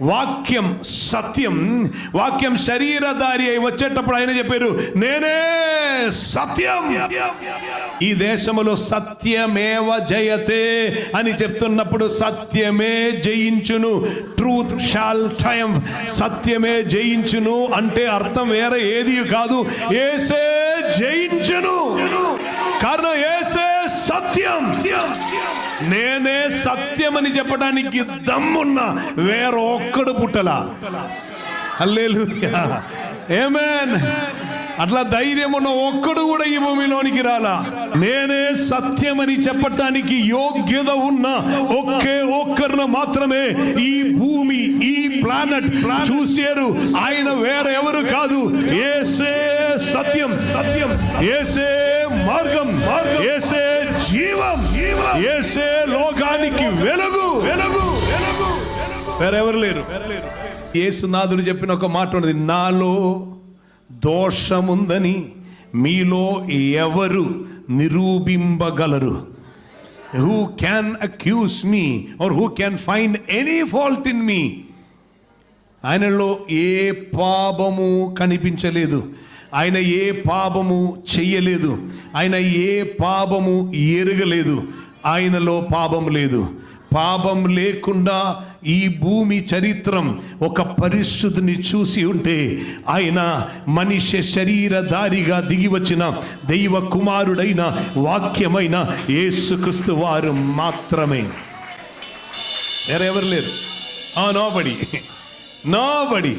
వాక్యం సత్యం. వాక్యం శరీరధారి అయి వచ్చేటప్పుడు ఆయన చెప్పారు, నేనే సత్యం. ఈ దేశములో సత్యమేవ జయతే అని చెప్తున్నప్పుడు సత్యమే జయించును, ట్రూత్ షాల్ ట్రయంఫ్. సత్యమే జయించును అంటే అర్థం వేరే ఏది కాదు, యేసే జయించును. కారణం యేసే సత్యం. నేనే సత్యం అని చెప్పడానికి దమ్మున్న వేరొక్కడు పుట్టలా. హల్లెలూయా, ఆమేన్. అట్లా ధైర్యం ఉన్న ఒక్కడు కూడా ఈ భూమిలోనికి రాలా. నేనే సత్యం అని చెప్పటానికి యోగ్యత ఉన్న ఒకే ఒక్కరిని మాత్రమే ఈ భూమి, ఈ ప్లానెట్ చూశారు. ఆయన వేరే ఎవరు కాదు. యేసే సత్యం, సత్యం. యేసే మార్గం, మార్గం. యేసే జీవం, యేసే లోకానికి వెలుగు, వెలుగు, వెలుగు. వేరెవరు లేరు. యేసునాథుడు చెప్పిన ఒక మాట ఉన్నది, నాలో దోషముందని మీలో ఎవరు నిరూపింపగలరు? Who can accuse me or who can find any fault in me? ఆయనలో ఏ పాపము కనిపించలేదు. ఆయన ఏ పాపము చెయ్యలేదు. ఆయన ఏ పాపము ఎరగలేదు. ఆయనలో పాపం లేదు. పాపం లేకుండా ఈ భూమి చరిత్రం ఒక పరిశుద్ధిని చూసి ఉంటే ఆయన మనిషి శరీరధారిగా దిగి వచ్చిన దైవ కుమారుడైన వాక్యమైన యేసుక్రీస్తు వారు మాత్రమే, వేరెవరు లేరు. నోబడి.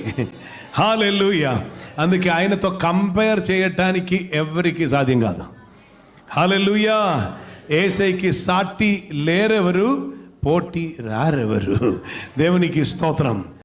హల్లెలూయా. అందుకే ఆయనతో కంపేర్ చేయటానికి ఎవరికి సాధ్యం కాదు. హల్లెలూయా. యేసయ్యకి సాటి లేరెవరు, పోటీ రారెవరు. దేవునికి స్తోత్రం.